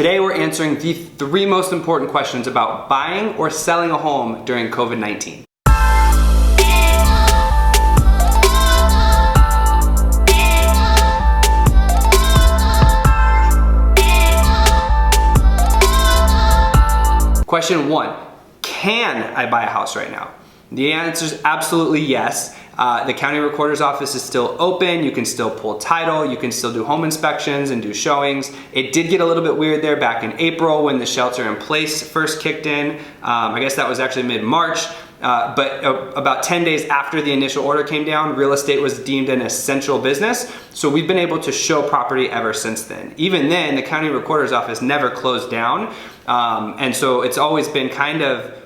Today we're answering the 3 most important questions about buying or selling a home during COVID-19. Question 1, can I buy a house right now? The answer is absolutely yes. The county recorder's office is still open. You can still pull title. You can still do home inspections and do showings. It did get a little bit weird there back in April when the shelter in place first kicked in. I guess that was actually mid-March. But about 10 days after the initial order came down, real estate was deemed an essential business. So we've been able to show property ever since then. Even then, the county recorder's office never closed down. And so it's always been kind of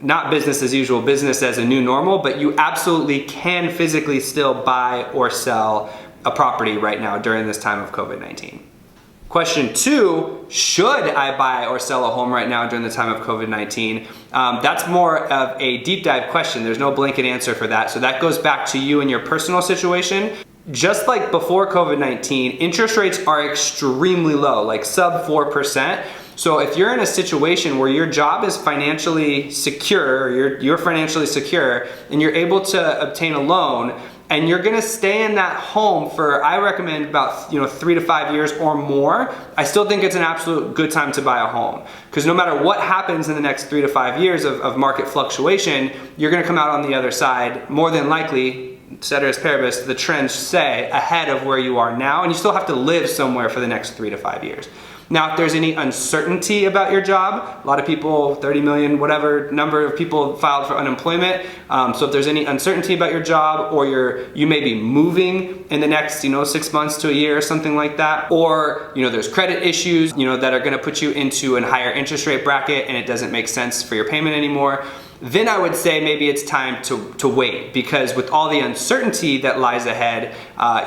not business as usual, business as a new normal, but you absolutely can physically still buy or sell a property right now during this time of COVID-19. Question 2, should I buy or sell a home right now during the time of COVID-19? That's more of a deep dive question. There's no blanket answer for that. So that goes back to you and your personal situation. Just like before COVID-19, interest rates are extremely low, like sub 4%. So if you're in a situation where your job is financially secure, you're financially secure, and you're able to obtain a loan, and you're gonna stay in that home for, I recommend about 3 to 5 years or more, I still think it's an absolute good time to buy a home. Because no matter what happens in the next 3 to 5 years of market fluctuation, you're gonna come out on the other side, more than likely, ceteris paribus, the trends say, ahead of where you are now, and you still have to live somewhere for the next 3 to 5 years. Now, if there's any uncertainty about your job, a lot of people, 30 million, whatever number of people filed for unemployment. So if there's any uncertainty about your job, or you may be moving in the next 6 months to a year or something like that, or there's credit issues that are going to put you into a higher interest rate bracket and it doesn't make sense for your payment anymore, then I would say maybe it's time to wait, because with all the uncertainty that lies ahead,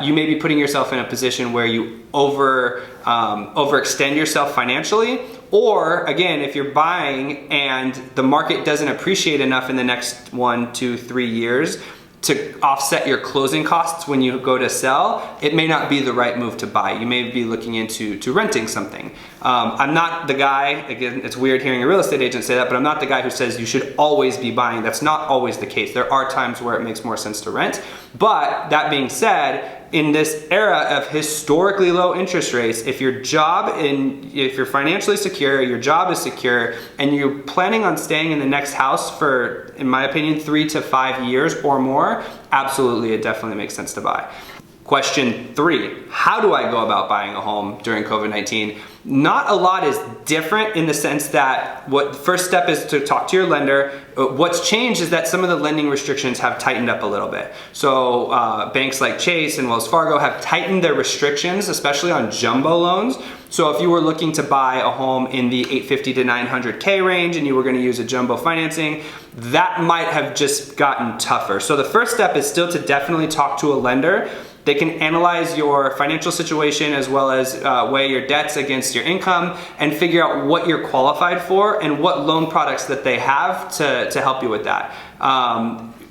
you may be putting yourself in a position where you overextend yourself financially. Or again, if you're buying and the market doesn't appreciate enough in the next 1, 2, 3 years to offset your closing costs when you go to sell, it may not be the right move to buy. You may be looking into renting something. I'm not the guy, again, it's weird hearing a real estate agent say that, but I'm not the guy who says you should always be buying. That's not always the case. There are times where it makes more sense to rent. But that being said, in this era of historically low interest rates, if you're financially secure, your job is secure, and you're planning on staying in the next house for, in my opinion, 3 to 5 years or more, absolutely, it definitely makes sense to buy. Question 3, how do I go about buying a home during COVID-19? Not a lot is different in the sense that the first step is to talk to your lender. What's changed is that some of the lending restrictions have tightened up a little bit. So banks like Chase and Wells Fargo have tightened their restrictions, especially on jumbo loans. So if you were looking to buy a home in the $850 to $900K range and you were gonna use a jumbo financing, that might have just gotten tougher. So the first step is still to definitely talk to a lender. They can analyze your financial situation as well as weigh your debts against your income and figure out what you're qualified for and what loan products that they have to help you with that.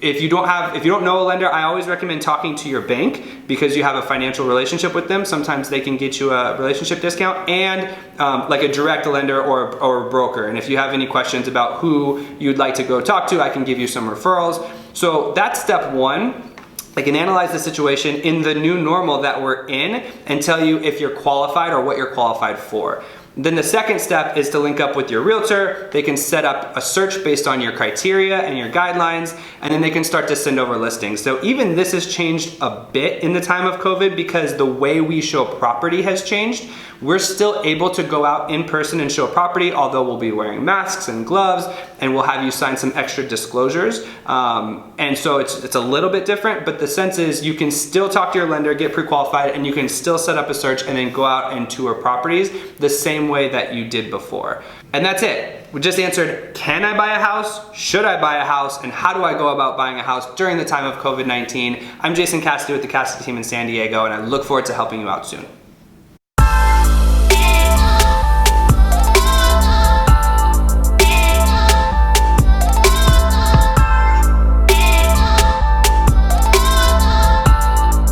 If you don't know a lender, I always recommend talking to your bank, because you have a financial relationship with them. Sometimes they can get you a relationship discount, and like a direct lender or a broker. And if you have any questions about who you'd like to go talk to, I can give you some referrals. So that's step 1. They can analyze the situation in the new normal that we're in and tell you if you're qualified or what you're qualified for. Then the second step is to link up with your realtor. They can set up a search based on your criteria and your guidelines, and then they can start to send over listings. So even this has changed a bit in the time of COVID, because the way we show property has changed. We're still able to go out in person and show property, although we'll be wearing masks and gloves, and we'll have you sign some extra disclosures. And so it's a little bit different, but the sense is you can still talk to your lender, get pre-qualified, and you can still set up a search and then go out and tour properties the same way that you did before. And that's it. We just answered, can I buy a house? Should I buy a house? And how do I go about buying a house during the time of COVID-19? I'm Jason Cassity with the Cassity Team in San Diego, and I look forward to helping you out soon.